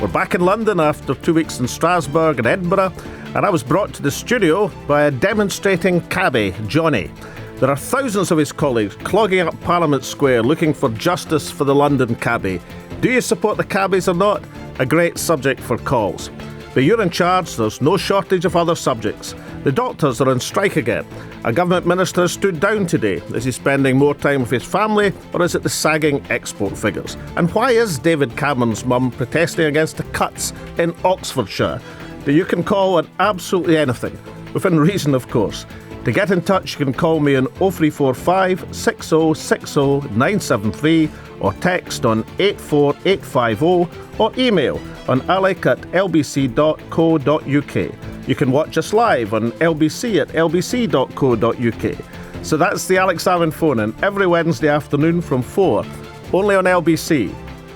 We're back in London after 2 weeks in Strasbourg and Edinburgh, and I was brought to the studio by a demonstrating cabbie, Johnny. There are thousands of his colleagues clogging up Parliament Square looking for justice for the London cabbie. Do you support the cabbies or not? A great subject for calls. But you're in charge, there's no shortage of other subjects. The doctors are on strike again. A government minister has stood down today. Is he spending more time with his family, or is it the sagging export figures? And why is David Cameron's mum protesting against the cuts in Oxfordshire? But you can call on absolutely anything, within reason of course. To get in touch, you can call me on 0345 6060 973 or text on 84850 or email on alec@lbc.co.uk. You can watch us live on LBC at lbc.co.uk. So that's the Alex Salmond phone-in every Wednesday afternoon from 4, only on LBC,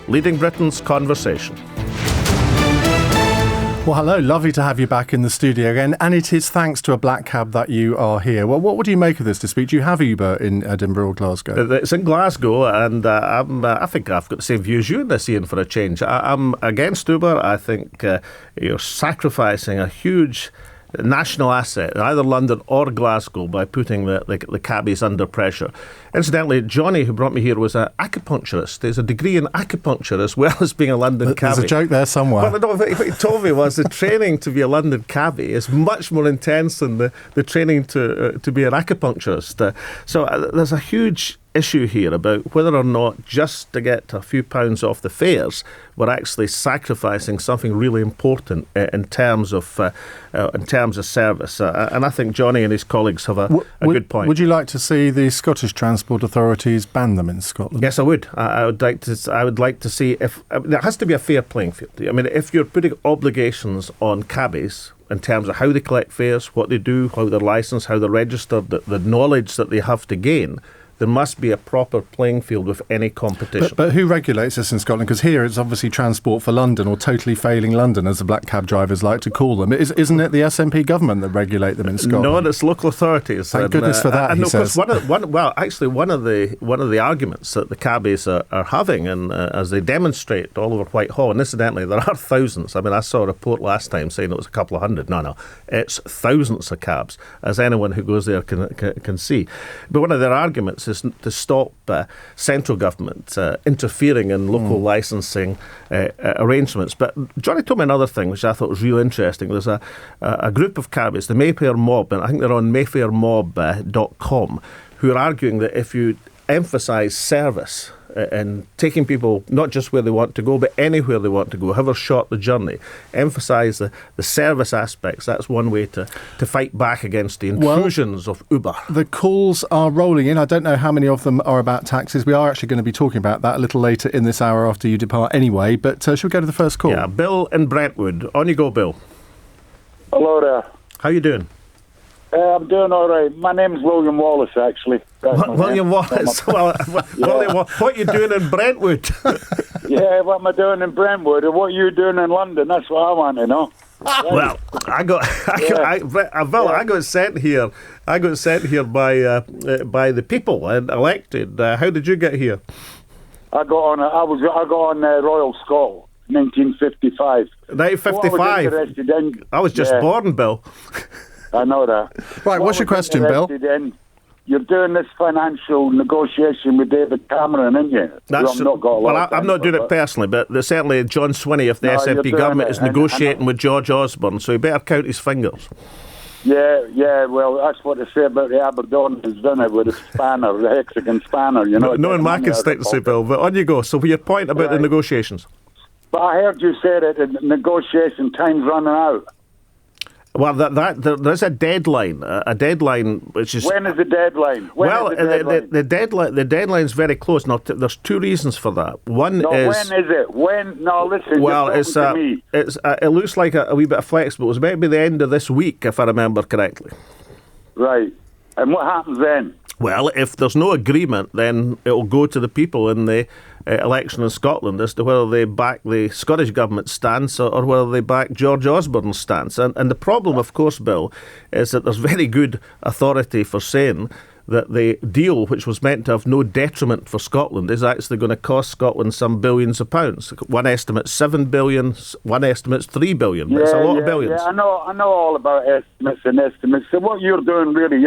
leading Britain's conversation. Well, hello, lovely to have you back in the studio again, and it is thanks to a black cab that you are here. Well, what do you make of this dispute? Do you have Uber in Edinburgh or Glasgow? It's in Glasgow, and I think I've got the same view as you in this, Ian, for a change. I'm against Uber. I think you're sacrificing a huge national asset in either London or Glasgow by putting the cabbies under pressure. Incidentally, Johnny, who brought me here, was an acupuncturist. There's a degree in acupuncture as well as being a London cabbie. There's a joke there somewhere. Well, no, what he told me was the training to be a London cabbie is much more intense than the training to be an acupuncturist. So there's a huge issue here about whether or not just to get a few pounds off the fares, we're actually sacrificing something really important in terms of service. And I think Johnny and his colleagues have a good point. Would you like to see the Scottish transport authorities ban them in Scotland? Yes, I would. I would like to see if there has to be a fair playing field. I mean, if you're putting obligations on cabbies in terms of how they collect fares, what they do, how they're licensed, how they're registered, the knowledge that they have to gain, there must be a proper playing field with any competition. But who regulates this in Scotland? Because here it's obviously Transport for London, or totally failing London, as the black cab drivers like to call them. Isn't it the SNP government that regulate them in Scotland? No, it's local authorities. Thank goodness for that, he says. One of the arguments that the cabbies are having, and as they demonstrate all over Whitehall, and incidentally, there are thousands. I mean, I saw a report last time saying it was a couple of hundred. No, it's thousands of cabs, as anyone who goes there can see. But one of their arguments is to stop central government interfering in local licensing arrangements. But Johnny told me another thing which I thought was really interesting. There's a group of cabbies, the Mayfair Mob, and I think they're on mayfairmob.com, who are arguing that if you emphasise service and taking people not just where they want to go, but anywhere they want to go, however short the journey, emphasise the service aspects. That's one way to fight back against the intrusions of Uber. The calls are rolling in. I don't know how many of them are about taxes. We are actually going to be talking about that a little later in this hour after you depart anyway. But shall we go to the first call? Yeah, Bill in Brentwood. On you go, Bill. Hello there. How you doing? I'm doing all right. My name's William Wallace, actually. William Wallace? Well, William, what are you doing in Brentwood? Yeah, what am I doing in Brentwood? And what are you doing in London? That's what I want to know. Well, I got sent here. I got sent here by the people and elected. How did you get here? I got on Royal Scot, 1955. 1955. I was just born, Bill. I know that. Right, what's your question, Bill? You're doing this financial negotiation with David Cameron, aren't you? I'm not doing it personally, but there's certainly John Swinney of the SNP government is negotiating with George Osborne, so he better count his fingers. Yeah, well, that's what they say about the Aberdeeners, don't it, with the spanner, the hexagon spanner, you know. No, in my constituency, Bill, but on you go. So for your point about the negotiations. But I heard you say that the negotiation time's running out. Well, there's a deadline. A deadline which is. When is the deadline? The deadline's very close. Now, there's two reasons for that. One is. When is it? When? No, listen. Well, it looks like a wee bit flexible. It was maybe the end of this week, if I remember correctly. Right. And what happens then? Well, if there's no agreement, then it'll go to the people in the election in Scotland as to whether they back the Scottish Government stance or whether they back George Osborne's stance. And the problem, of course, Bill, is that there's very good authority for saying that the deal, which was meant to have no detriment for Scotland, is actually going to cost Scotland some billions of pounds. One estimate's 7 billion, one estimate's 3 billion. But it's a lot of billions. Yeah, I know all about estimates. So what you're doing, really,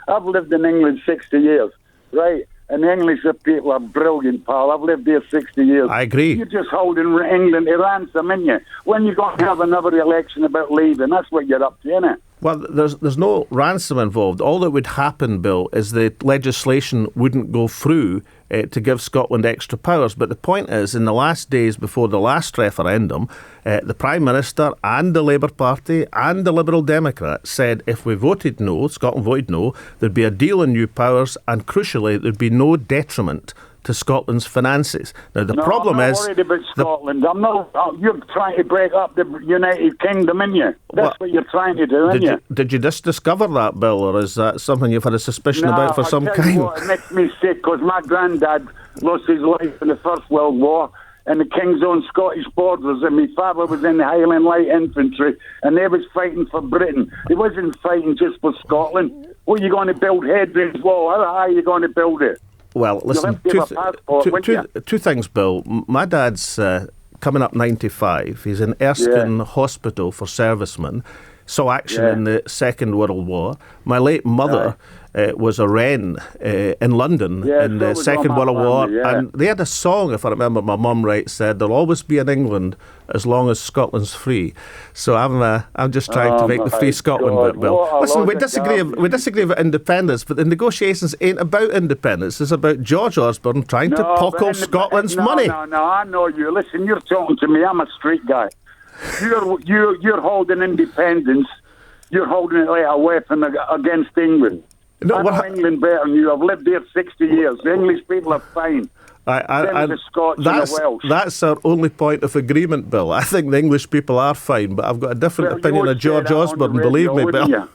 I've lived in England 60 years, right? And the English people are brilliant, pal. I've lived here 60 years. I agree. You're just holding England to ransom, aren't you? When you're going to have another election about leaving, that's what you're up to, innit? Well, there's no ransom involved. All that would happen, Bill, is the legislation wouldn't go through to give Scotland extra powers. But the point is, in the last days before the last referendum, the Prime Minister and the Labour Party and the Liberal Democrats said if we voted no, Scotland voted no, there'd be a deal in new powers, and crucially, there'd be no detriment to Scotland's finances. Now, the problem I'm not is... worried about Scotland. I'm not... You're trying to break up the United Kingdom, aren't you? That's what you're trying to do, aren't you? Did you just discover that, Bill, or is that something you've had a suspicion about for some time? What, it makes me sick, because my granddad lost his life in the First World War in the King's Own Scottish borders, and my father was in the Highland Light Infantry, and they was fighting for Britain. He wasn't fighting just for Scotland. What, are you going to build Hadrian's Wall? How high are you going to build it? Well, listen, two things, Bill. My dad's coming up 95. He's in Erskine Hospital for servicemen. Saw action in the Second World War. My late mother was a wren in London in the Second World War. And they had a song, if I remember my mum right, said, "There'll always be an England as long as Scotland's free." So I'm just trying to make the free Scotland bit, Bill. Listen, we disagree about independence, but the negotiations ain't about independence. It's about George Osborne trying to pockle Scotland's money. No, I know you. Listen, you're talking to me. I'm a street guy. You're holding independence. You're holding it like a weapon against England. No, I know England better than you. I've lived here 60 years. The English people are fine. The Scots and the Welsh. That's our only point of agreement, Bill. I think the English people are fine, but I've got a different opinion of George Osborne, believe me, Bill.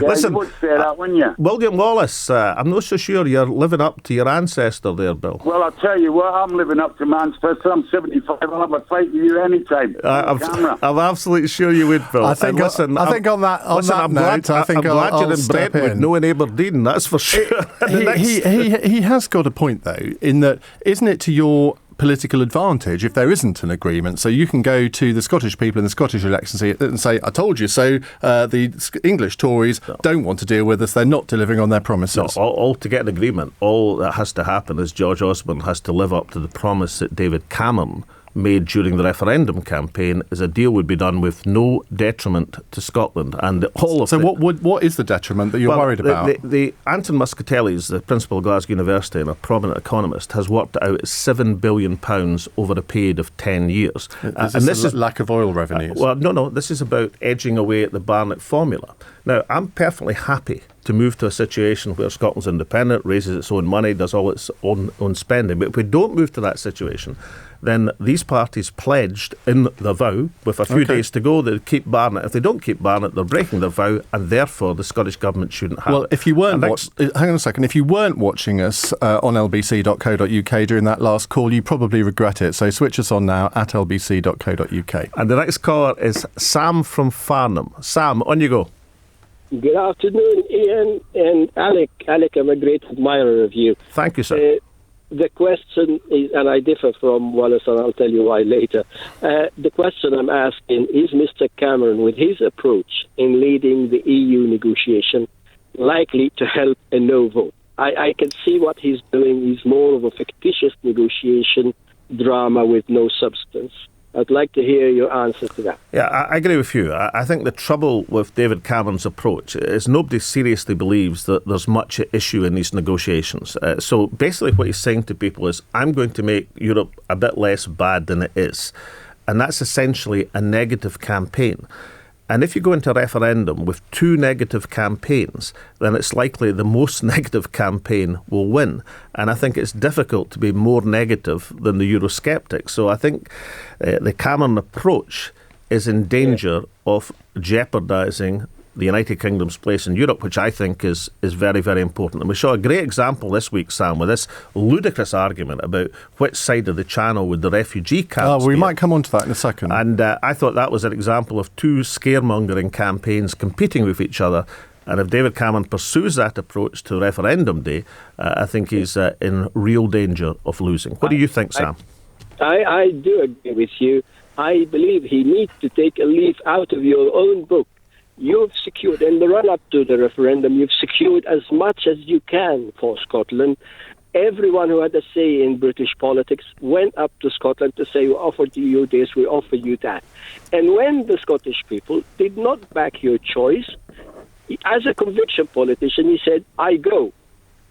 Listen, you would say that, wouldn't you? William Wallace, I'm not so sure you're living up to your ancestor there, Bill. Well, I'll tell you what, I'm living up to my ancestor. I'm 75. I'll have a fight with you anytime. I'm absolutely sure you would, Bill. I think on that note, I'm glad you're in Brentwood, no in Aberdeen, that's for sure. He has got a point, though, in that, isn't it to your political advantage if there isn't an agreement? So you can go to the Scottish people in the Scottish elections and say, I told you so. The English Tories don't want to deal with us. They're not delivering on their promises. No, all to get an agreement, all that has to happen is George Osborne has to live up to the promise that David Cameron made during the referendum campaign, is a deal would be done with no detriment to Scotland. And what is the detriment that you're worried about? The Anton Muscatelli, the principal of Glasgow University and a prominent economist, has worked it out as £7 billion over a period of 10 years. This is lack of oil revenues. No, this is about edging away at the Barnett formula. Now, I'm perfectly happy to move to a situation where Scotland's independent, raises its own money, does all its own spending. But if we don't move to that situation, then these parties pledged in the vow, with a few days to go, they'll keep Barnett. If they don't keep Barnett, they're breaking their vow, and therefore the Scottish Government shouldn't have it. If you weren't hang on a second, if you weren't watching us on lbc.co.uk during that last call, you probably regret it. So switch us on now at lbc.co.uk. And the next caller is Sam from Farnham. Sam, on you go. Good afternoon, Ian and Alec. Alec, I'm a great admirer of you. Thank you, sir. The question is, and I differ from Wallace, and I'll tell you why later. The question I'm asking is Mr. Cameron, with his approach in leading the EU negotiation, likely to help a no vote? I can see what he's doing is more of a fictitious negotiation drama with no substance. I'd like to hear your answer to that. Yeah, I agree with you. I think the trouble with David Cameron's approach is nobody seriously believes that there's much at issue in these negotiations. So basically what he's saying to people is, I'm going to make Europe a bit less bad than it is. And that's essentially a negative campaign. And if you go into a referendum with two negative campaigns, then it's likely the most negative campaign will win. And I think it's difficult to be more negative than the Eurosceptics. So I think the Cameron approach is in danger of jeopardising the United Kingdom's place in Europe, which I think is very, very important. And we saw a great example this week, Sam, with this ludicrous argument about which side of the channel would the refugee camps we be. might come on to that in a second. And I thought that was an example of two scaremongering campaigns competing with each other. And if David Cameron pursues that approach to referendum day, I think he's in real danger of losing. What do you think, Sam? I do agree with you. I believe he needs to take a leaf out of your own book. You've secured, in the run-up to the referendum, you've secured as much as you can for Scotland. Everyone who had a say in British politics went up to Scotland to say, we offer you this, we offer you that. And when the Scottish people did not back your choice, as a conviction politician, he said, I go.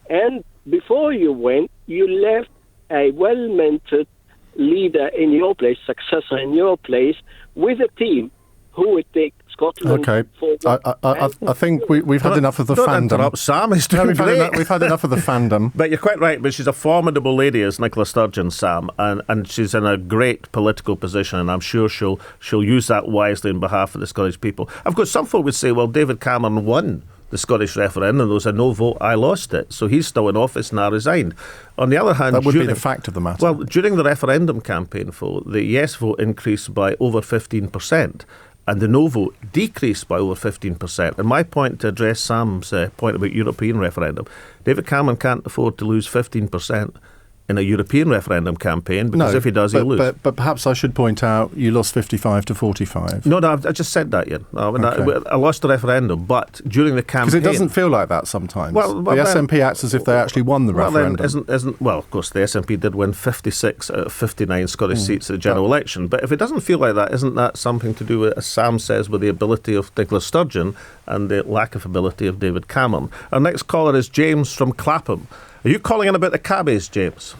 And before you went, you left a well-mentored leader in your place, successor in your place, with a team who would take Scotland forward. I think we've had enough of the fandom. Interrupt Sam, he's doing great. We've had enough of the fandom. But you're quite right, but she's a formidable lady, as Nicola Sturgeon, Sam, and she's in a great political position, and I'm sure she'll use that wisely on behalf of the Scottish people. Of course, some folk would say, well, David Cameron won the Scottish referendum. There was a no vote, I lost it. So he's still in office and I resigned. On the other hand, that would be the fact of the matter. Well, during the referendum campaign, the yes vote increased by over 15%. And the no vote decreased by over 15%. And my point, to address Sam's point about European referendum, David Cameron can't afford to lose 15% in a European referendum campaign, because if he does, he'll lose. But perhaps I should point out you lost 55 to 45. No, I just said that, Ian. I lost the referendum, but during the campaign... Because it doesn't feel like that sometimes. The SNP acts as if they actually won the referendum. Well, of course, the SNP did win 56 out of 59 Scottish seats at the general election, but if it doesn't feel like that, isn't that something to do with, as Sam says, with the ability of Nicola Sturgeon and the lack of ability of David Cameron? Our next caller is James from Clapham. Are you calling in about the cabbies, James?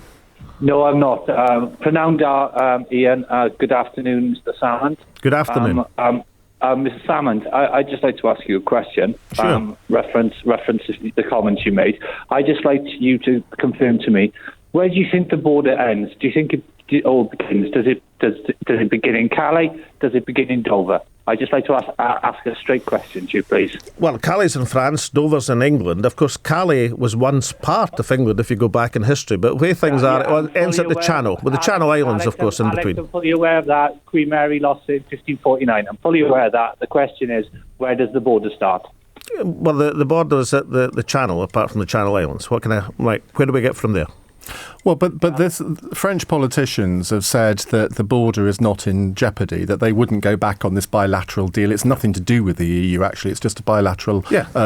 No, I'm not. Pranawda, Ian. Good afternoon, Mr. Salmond. Good afternoon. Mr. Salmond, I'd just like to ask you a question. Sure. Reference the comments you made. I'd just like you to confirm to me, where do you think the border ends? Do you think it all begins? Does it begin in Calais? Does it begin in Dover? I'd just like to ask a straight question to you, please. Well, Calais in France, Dover's in England. Of course, Calais was once part of England if you go back in history, but where things are, it ends at the Channel, with the Channel Islands, of course, in between. I'm fully aware of that. Queen Mary lost it in 1549. I'm fully aware of that. The question is, where does the border start? Well, the border is at the Channel, apart from the Channel Islands. Where do we get from there? Well, but this French politicians have said that the border is not in jeopardy, that they wouldn't go back on this bilateral deal. It's nothing to do with the EU, actually. It's just a bilateral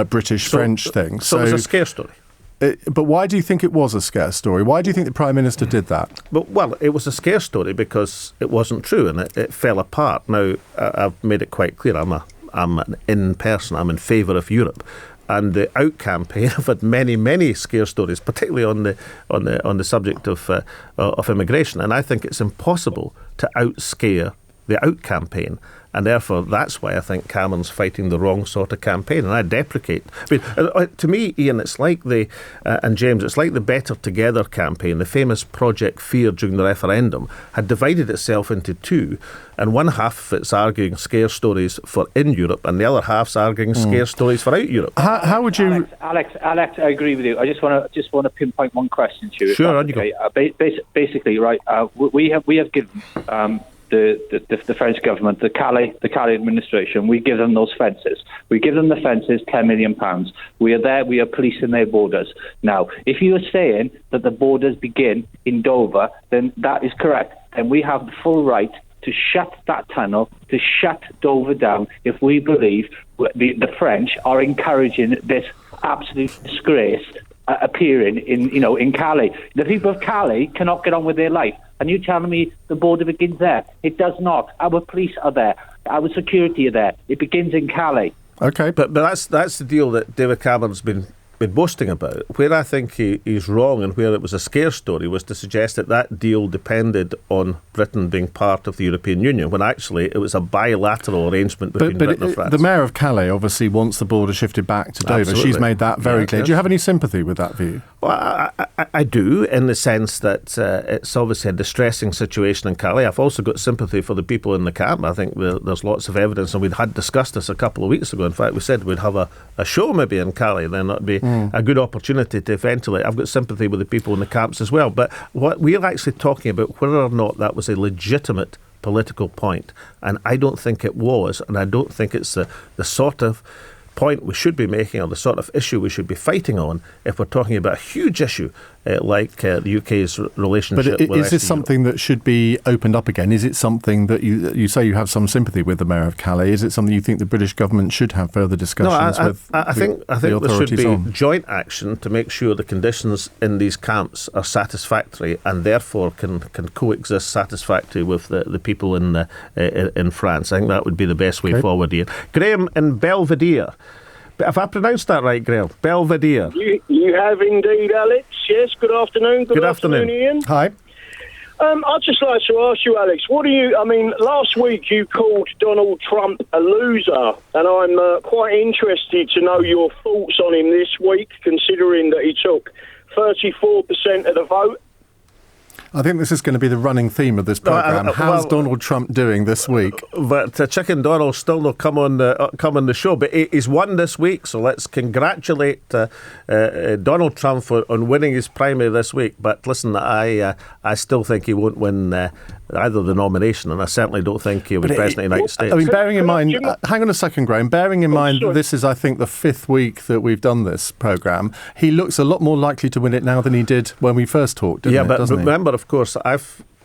British-French thing. So it's a scare story. But why do you think it was a scare story? Why do you think the Prime Minister did that? Well, it was a scare story because it wasn't true and it fell apart. Now, I've made it quite clear. I'm an in person. I'm in favour of Europe. And the Out campaign have had many scare stories, particularly on the subject of immigration. And I think it's impossible to out-scare the Out campaign. And therefore, that's why I think Cameron's fighting the wrong sort of campaign. And I deprecate. To me, Ian, it's like and James, it's like the Better Together campaign. The famous Project Fear during the referendum had divided itself into two. And one half of it's arguing scare stories for in Europe, and the other half's arguing scare stories for out Europe. How would you, Alex? I agree with you. I just want to pinpoint one question to you. Sure, on you go. Basically, right? We have given the French government, the Calais administration, we give them those fences. We give them the fences, £10 million. We are there, we are policing their borders. Now, if you are saying that the borders begin in Dover, then that is correct. And we have the full right to shut that tunnel, to shut Dover down, if we believe the French are encouraging this absolute disgrace appearing in Calais. The people of Calais cannot get on with their life. And you telling me the border begins there? It does not. Our police are there. Our security are there. It begins in Calais. Okay, but that's the deal that David Cameron's been boasting about. Where I think he's wrong and where it was a scare story was to suggest that deal depended on Britain being part of the European Union, when actually it was a bilateral arrangement between Britain and France. The Mayor of Calais obviously wants the border shifted back to Dover. Absolutely. She's made that very clear. Do you have any sympathy with that view? Well, I do, in the sense that it's obviously a distressing situation in Calais. I've also got sympathy for the people in the camp. I think there's lots of evidence, and we had discussed this a couple of weeks ago. In fact, we said we'd have a show maybe in Calais, then that'd be a good opportunity to ventilate. I've got sympathy with the people in the camps as well. But what we're actually talking about, whether or not that was a legitimate political point, and I don't think it was, and I don't think it's the sort of point we should be making, or the sort of issue we should be fighting on, if we're talking about a huge issue like the UK's relationship with is this something that should be opened up again? Is it something that you say you have some sympathy with the Mayor of Calais? Is it something you think the British government should have further discussions with I think the there authorities should be on? joint action to make sure the conditions in these camps are satisfactory and therefore can coexist satisfactorily with the people in France. I think that would be the best way forward here. Graham in Belvedere. Have I pronounced that right, Graham? Belvedere. You have indeed, Alex. Yes, good afternoon. Good afternoon, Ian. Hi. I'd just like to ask you, Alex, last week you called Donald Trump a loser, and I'm quite interested to know your thoughts on him this week, considering that he took 34% of the vote. I think this is going to be the running theme of this programme. How's Donald Trump doing this week? But Chicken Donald still not come on the show. But he's won this week, so let's congratulate Donald Trump on winning his primary this week. But listen, I still think he won't win either the nomination, and I certainly don't think he'll be President of the United States. I mean, bearing in mind, hang on a second, Graham, bearing in mind that this is, I think, the 5th week that we've done this programme, he looks a lot more likely to win it now than he did when we first talked, doesn't he? Remember, of course,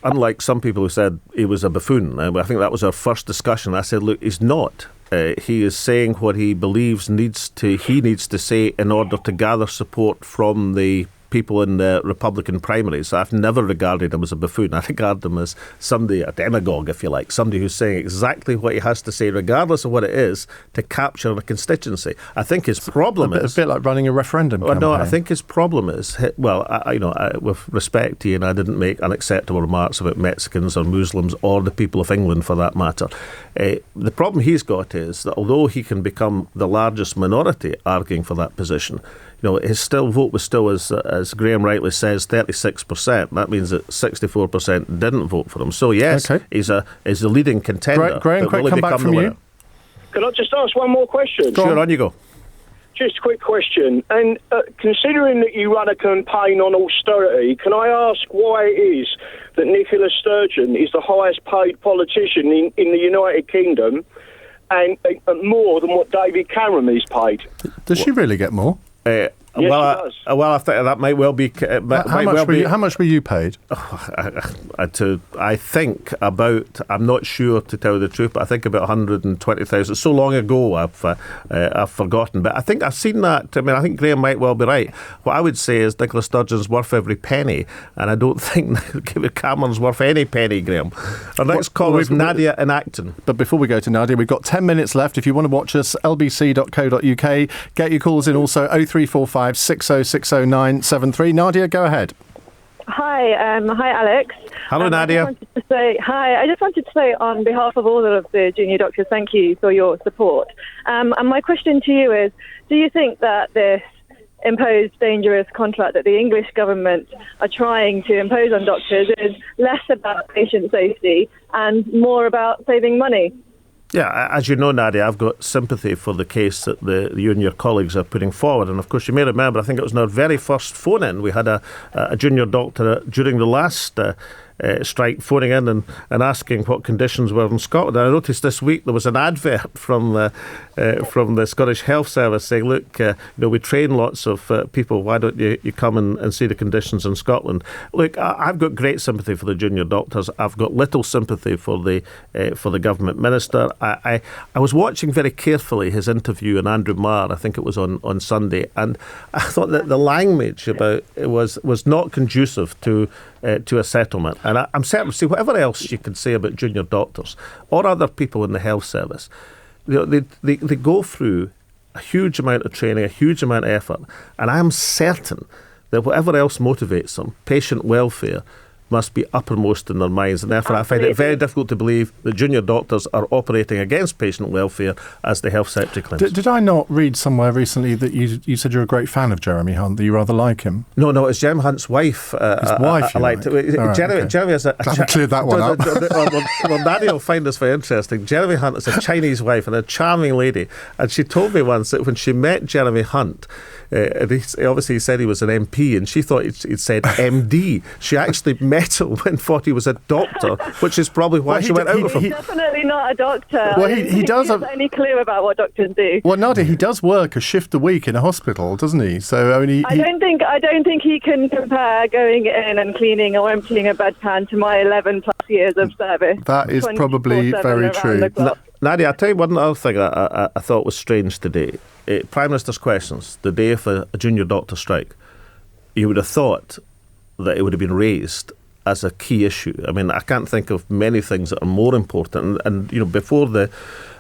unlike some people who said he was a buffoon, I think that was our first discussion. I said, look, he's not. He is saying what he believes he needs to say in order to gather support from the people in the Republican primaries. I've never regarded him as a buffoon. I regard him as somebody, a demagogue, if you like, somebody who's saying exactly what he has to say, regardless of what it is, to capture a constituency. I think his problem is... A bit like running a referendum campaign. No, I think his problem is... with respect to you, and I didn't make unacceptable remarks about Mexicans or Muslims or the people of England, for that matter. The problem he's got is that although he can become the largest minority arguing for that position, his vote was still, as Graham rightly says, 36%. That means that 64% didn't vote for him. So yes, he's a leading contender. Graham, quick come back from you. Can I just ask one more question? Sure, on you go. Just a quick question. And considering that you run a campaign on austerity, can I ask why it is that Nicola Sturgeon is the highest paid politician in the United Kingdom and more than what David Cameron is paid? Does she really get more? Yes, she does. I think that might well be. How much were you paid? I think about. I'm not sure, to tell you the truth, but I think about 120,000. So long ago, I've forgotten. But I think I've seen that. I think Graham might well be right. What I would say is Nicola Sturgeon's worth every penny, and I don't think Cameron's worth any penny, Graham. Our next caller is Nadia in Acton. But before we go to Nadia, we've got 10 minutes left. If you want to watch us, lbc.co.uk. Get your calls in also 0345 6060 Nadia, go ahead. Hi, Alex. Hello, Nadia. I just wanted to say on behalf of all of the junior doctors, thank you for your support. And my question to you is, do you think that this imposed dangerous contract that the English government are trying to impose on doctors is less about patient safety and more about saving money? Yeah, as you know, Nadia, I've got sympathy for the case that you and your colleagues are putting forward. And of course, you may remember, I think it was in our very first phone-in, we had a junior doctor during the last strike phoning in and asking what conditions were in Scotland. And I noticed this week there was an advert from the Scottish Health Service saying, look, we train lots of people, why don't you come and see the conditions in Scotland? Look, I've got great sympathy for the junior doctors. I've got little sympathy for the government minister. I was watching very carefully his interview in Andrew Marr, I think it was on Sunday, and I thought that the language about it was not conducive to a settlement. And I'm certain, see, whatever else you can say about junior doctors or other people in the health service, they go through a huge amount of training, a huge amount of effort, and I'm certain that whatever else motivates them, patient welfare must be uppermost in their minds, and therefore I find it very difficult to believe that junior doctors are operating against patient welfare, as the Health Secretary claims. Did I not read somewhere recently that you said you're a great fan of Jeremy Hunt, that you rather like him? No, it's Jeremy Hunt's wife. His wife, I liked. Jeremy is cleared that one up. Well, Daddy will find this very interesting. Jeremy Hunt is a Chinese wife and a charming lady, and she told me once that when she met Jeremy Hunt, and he obviously said he was an MP, and she thought he'd said MD. She actually met metal when thought he was a doctor, which is probably why she went out with him. He's definitely not a doctor. Well, he does have any clue about what doctors do. Well, Nadia, he does work a shift a week in a hospital, doesn't he? So I mean, I don't think he can compare going in and cleaning or emptying a bedpan to my 11 plus years of service. That is probably very true. Nadia, I'll tell you one other thing I thought was strange today. Prime Minister's questions, the day of a junior doctor strike, you would have thought that it would have been raised as a key issue. I mean, I can't think of many things that are more important. And you know, before the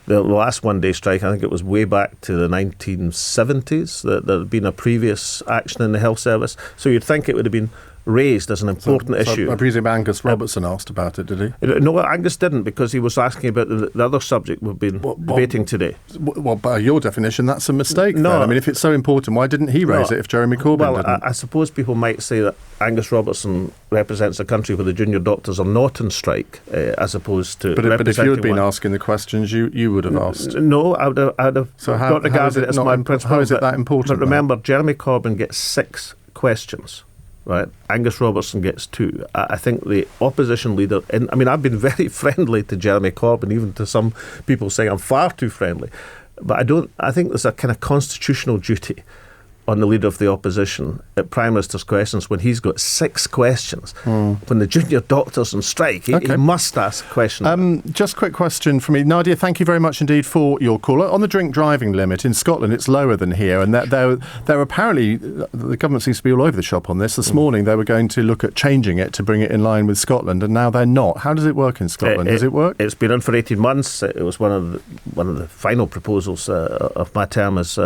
last one-day strike, I think it was way back to the 1970s that there had been a previous action in the health service. So you'd think it would have been raised as an important issue. So I presume Angus Robertson asked about it, did he? No, Angus didn't, because he was asking about the other subject we've been debating today. Well, by your definition, that's a mistake. No, then. I mean, if it's so important, why didn't he raise it if Jeremy Corbyn didn't? I suppose people might say that Angus Robertson represents a country where the junior doctors are not on strike, as opposed to. But if you had been asking the questions, you would have asked. No, I would have so not regarded it as my principle. How is it that important? But remember, Jeremy Corbyn gets 6 questions. Right, Angus Robertson gets 2. I think the opposition leader, I mean, I've been very friendly to Jeremy Corbyn, even to some people saying I'm far too friendly. But I think there's a kind of constitutional duty on the leader of the opposition at Prime Minister's questions when he's got 6 questions. When the junior doctor's on strike, he must ask a question. Just a quick question from me. Nadia, thank you very much indeed for your call. On the drink driving limit, in Scotland it's lower than here, and they're apparently, the government seems to be all over the shop on this. This morning they were going to look at changing it to bring it in line with Scotland, and now they're not. How does it work in Scotland? Does it work? It's been on for 18 months. It was one of the final proposals of my term as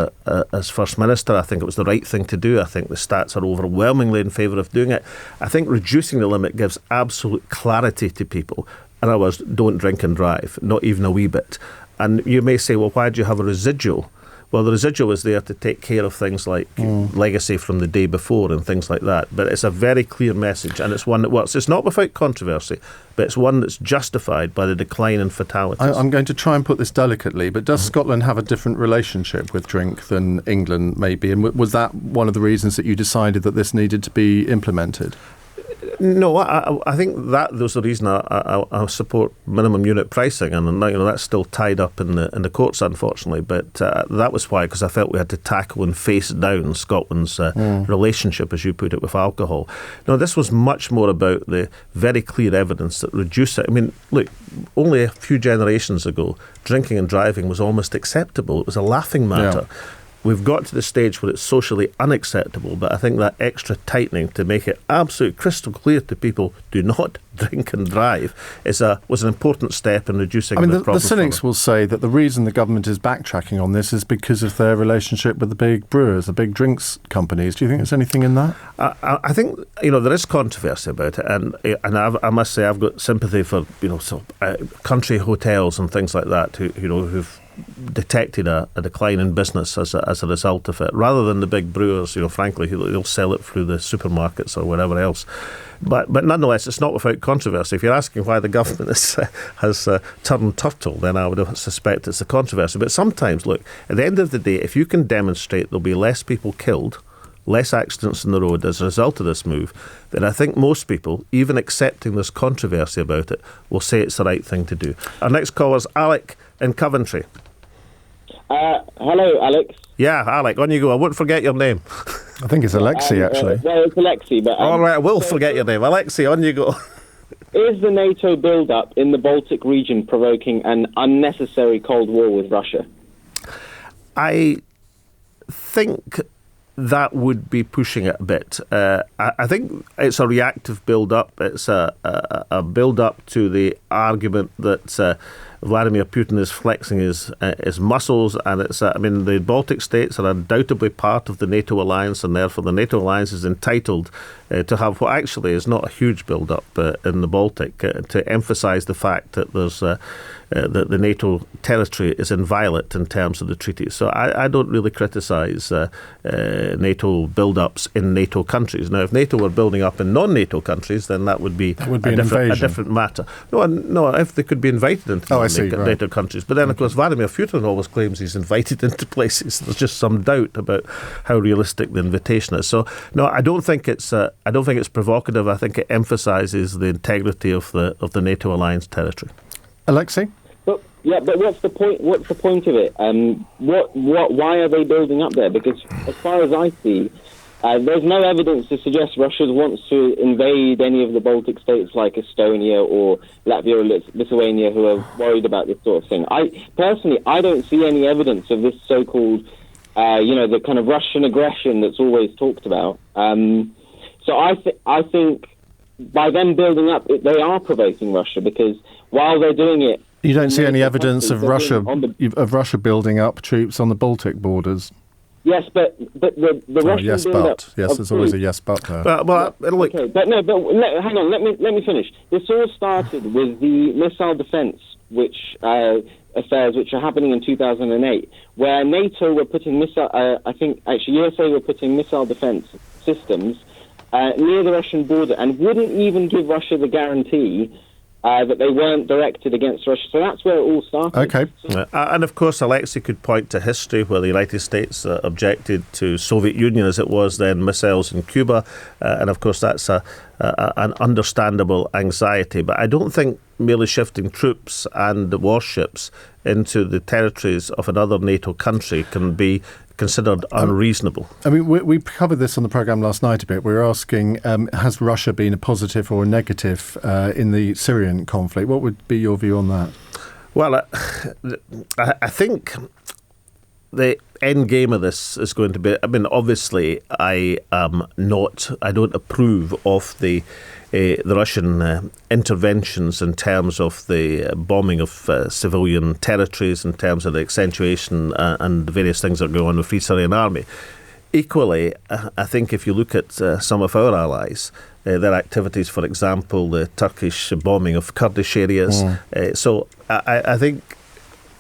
First Minister. I think it was the right thing to do. I think the stats are overwhelmingly in favour of doing it. I think reducing the limit gives absolute clarity to people. In other words, don't drink and drive, not even a wee bit. And you may say, well, why do you have a residual? Well, the residual is there to take care of things like legacy from the day before and things like that. But it's a very clear message, and it's one that works. It's not without controversy, but it's one that's justified by the decline in fatalities. I'm going to try and put this delicately, but does Scotland have a different relationship with drink than England, maybe? And was that one of the reasons that you decided that this needed to be implemented? No, I think that was the reason I support minimum unit pricing, and that's still tied up in the courts, unfortunately. But that was why, because I felt we had to tackle and face down Scotland's relationship, as you put it, with alcohol. No, this was much more about the very clear evidence that reduce it. I mean, look, only a few generations ago, drinking and driving was almost acceptable. It was a laughing matter. Yeah. We've got to the stage where it's socially unacceptable, but I think that extra tightening to make it absolutely crystal clear to people do not drink and drive was an important step in reducing the problem. The cynics will say that the reason the government is backtracking on this is because of their relationship with the big brewers, the big drinks companies. Do you think there's anything in that? I think there is controversy about it, and I must say I've got sympathy for country hotels and things like that who've detected a decline in business as a result of it, rather than the big brewers. Frankly, they'll sell it through the supermarkets or whatever else. But nonetheless, it's not without controversy. If you're asking why the government has turned turtle, then I would suspect it's the controversy. But sometimes, look, at the end of the day, if you can demonstrate there'll be less people killed, less accidents on the road as a result of this move, then I think most people, even accepting this controversy about it, will say it's the right thing to do. Our next caller is Alec in Coventry. Hello, Alex. Yeah, Alec, on you go. I won't forget your name. I think it's Alexi, actually. Well, it's Alexi, but... All right, I will forget your name. Alexi, on you go. Is the NATO build-up in the Baltic region provoking an unnecessary Cold War with Russia? I think that would be pushing it a bit. I think it's a reactive build-up. It's a build-up to the argument that Vladimir Putin is flexing his muscles, and the Baltic states are undoubtedly part of the NATO alliance, and therefore the NATO alliance is entitled to have what actually is not a huge build-up in the Baltic, to emphasise the fact that there's that the NATO territory is inviolate in terms of the treaty. So I don't really criticise NATO build-ups in NATO countries. Now, if NATO were building up in non-NATO countries, then that would be a different matter. No, if they could be invited into non-NATO NATO countries. But then, of course, Vladimir Putin always claims he's invited into places. There's just some doubt about how realistic the invitation is. So, no, I don't think it's provocative. I think it emphasises the integrity of the NATO alliance territory. Alexei? But what's the point? What's the point of it? Why are they building up there? Because as far as I see, there's no evidence to suggest Russia wants to invade any of the Baltic states like Estonia or Latvia or Lithuania, who are worried about this sort of thing. I don't see any evidence of this so-called, the kind of Russian aggression that's always talked about. So I think by them building up, they are provoking Russia, because while they're doing it, you don't see any evidence of Russia building up troops on the Baltic borders. Yes, but the Russian yes, build-up. Yes, there's always a yes, but there. Okay, hang on. Let me finish. This all started with the missile defence, affairs which are happening in 2008, where NATO were putting USA were putting missile defence systems near the Russian border, and wouldn't even give Russia the guarantee that they weren't directed against Russia. So that's where it all started. Okay. And of course, Alexei could point to history where the United States objected to Soviet Union, as it was then, missiles in Cuba. And of course, that's an understandable anxiety. But I don't think merely shifting troops and warships into the territories of another NATO country can be considered unreasonable. I mean, we covered this on the programme last night a bit. We were asking, has Russia been a positive or a negative in the Syrian conflict? What would be your view on that? Well, I think the end game of this is going to be, I mean, obviously, I don't approve of the Russian interventions in terms of the bombing of civilian territories, in terms of the accentuation and the various things that are going on with the Free Syrian Army. Equally, I think if you look at some of our allies, their activities, for example, the Turkish bombing of Kurdish areas. So I think,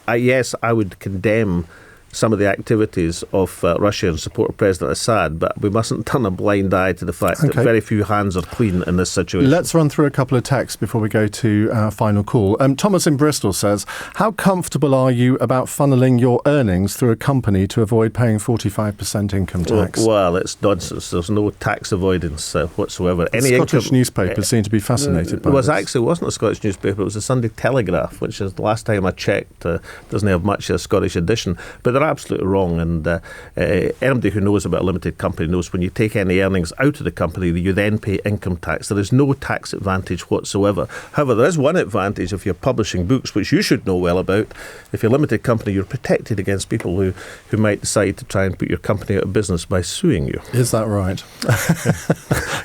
yes, I would condemn some of the activities of Russia in support of President Assad, but we mustn't turn a blind eye to the fact that very few hands are clean in this situation. Let's run through a couple of texts before we go to our final call. Thomas in Bristol says, how comfortable are you about funneling your earnings through a company to avoid paying 45% income tax? Well, it's nonsense. There's no tax avoidance whatsoever. The Scottish newspapers seem to be fascinated by this. Actually, it wasn't a Scottish newspaper, it was the Sunday Telegraph, which is the last time I checked, doesn't have much of a Scottish edition. But they're absolutely wrong, and anybody who knows about a limited company knows when you take any earnings out of the company, you then pay income tax. There is no tax advantage whatsoever. However, there is one advantage if you're publishing books, which you should know well about. If you're a limited company, you're protected against people who might decide to try and put your company out of business by suing you. Is that right?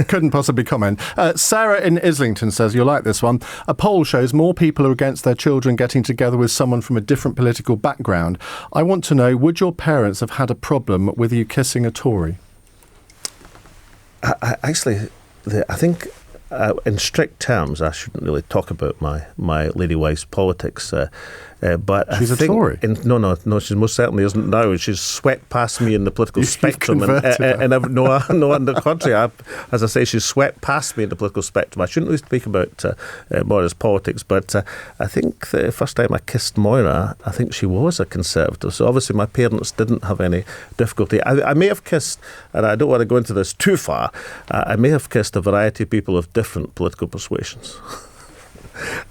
Couldn't possibly comment. Sarah in Islington says, you'll like this one. A poll shows more people are against their children getting together with someone from a different political background. I want to know, would your parents have had a problem with you kissing a Tory? I think in strict terms, I shouldn't really talk about my lady wife's politics. But she's a Tory? No, she most certainly isn't now. She's swept past me in the political spectrum. On the contrary, as I say, she's swept past me in the political spectrum. I shouldn't really speak about Moira's politics, but I think the first time I kissed Moira, I think she was a Conservative. So obviously my parents didn't have any difficulty. I may have kissed, and I don't want to go into this too far, I may have kissed a variety of people of different political persuasions.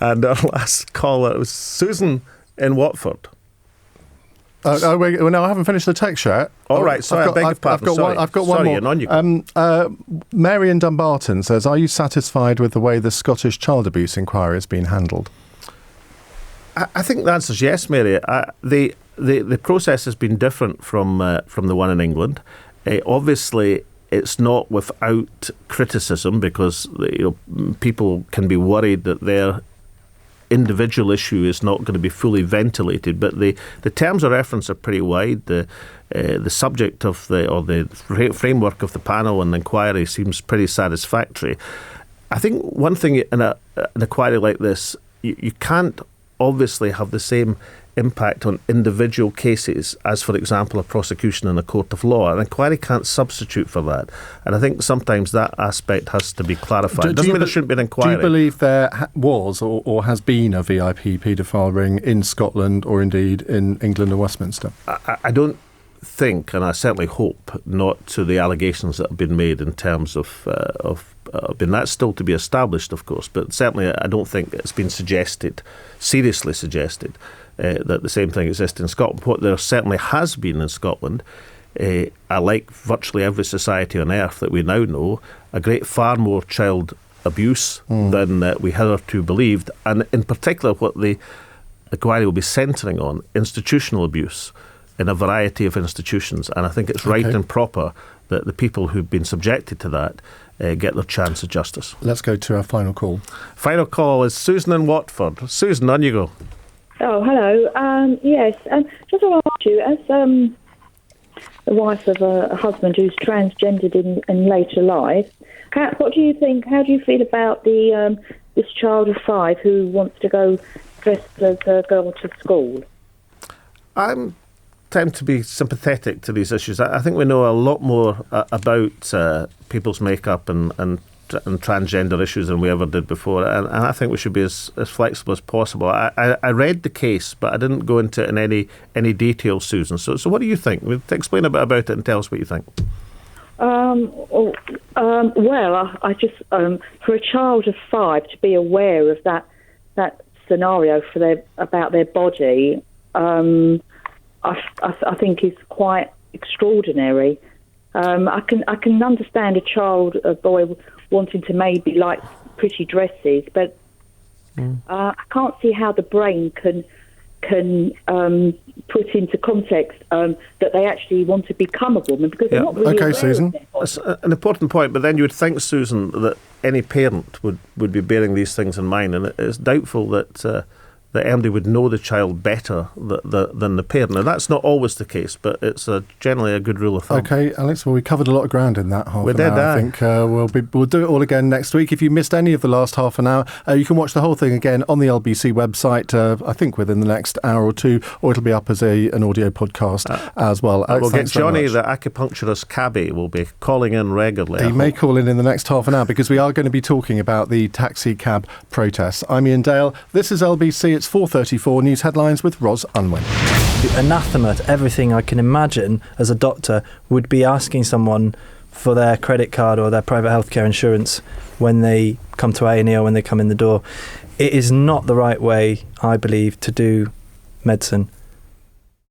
And our last caller was Susan in Watford. Wait, no, I haven't finished the text yet. All right, sorry, I beg your pardon. I've got one more. Mary in Dumbarton says, are you satisfied with the way the Scottish child abuse inquiry has been handled? I think the answer is yes, Mary. The process has been different from the one in England. Obviously, it's not without criticism, because people can be worried that their individual issue is not going to be fully ventilated, but the terms of reference are pretty wide. The subject of the framework of the panel and the inquiry seems pretty satisfactory. I think one thing in an inquiry like this, you can't obviously have the same impact on individual cases as, for example, a prosecution in a court of law. An inquiry can't substitute for that. And I think sometimes that aspect has to be clarified. It doesn't mean there shouldn't be an inquiry. Do you believe there was or has been a VIP paedophile ring in Scotland or indeed in England and Westminster? I don't think, and I certainly hope not, to the allegations that have been made in terms of that's still to be established, of course, but certainly I don't think it's been seriously suggested, that the same thing exists in Scotland. What there certainly has been in Scotland, like virtually every society on earth that we now know, far more child abuse than we hitherto believed, and in particular what the inquiry will be centring on, institutional abuse in a variety of institutions. And I think it's right and proper that the people who've been subjected to that get their chance of justice. Let's go to our final call. Final call is Susan in Watford. Susan, on you go. Oh, hello. Yes, just want to ask you, as the wife of a husband who's transgendered in later life, what do you think? How do you feel about this child of 5 who wants to go dressed as a girl to school? I'm tend to be sympathetic to these issues. I think we know a lot more about people's makeup and transgender issues than we ever did before, and I think we should be as flexible as possible. I read the case, but I didn't go into it in any detail, Susan. So what do you think? Explain a bit about it and tell us what you think. Well, I just for a child of 5 to be aware of that scenario about their body, I think is quite extraordinary. I can understand a boy wanting to maybe like pretty dresses, but I can't see how the brain can put into context that they actually want to become a woman, because they're not really aware Susan. That's an important point, but then you would think, Susan, that any parent would be bearing these things in mind, and it's doubtful that MD would know the child better than the parent. Now, that's not always the case, but it's generally a good rule of thumb. OK, Alex, well, we covered a lot of ground in that half an hour. I think we'll do it all again next week. If you missed any of the last half an hour, you can watch the whole thing again on the LBC website, I think within the next hour or two, or it'll be up as an audio podcast as well. Alex, we'll get Johnny, the acupuncturist cabbie, will be calling in regularly. He may call in the next half an hour, because we are going to be talking about the taxi cab protests. I'm Ian Dale. This is LBC. It's 4:34 news headlines with Ros Unwin. Anathema to everything I can imagine as a doctor would be asking someone for their credit card or their private healthcare insurance when they come to A&E or when they come in the door. It is not the right way, I believe, to do medicine.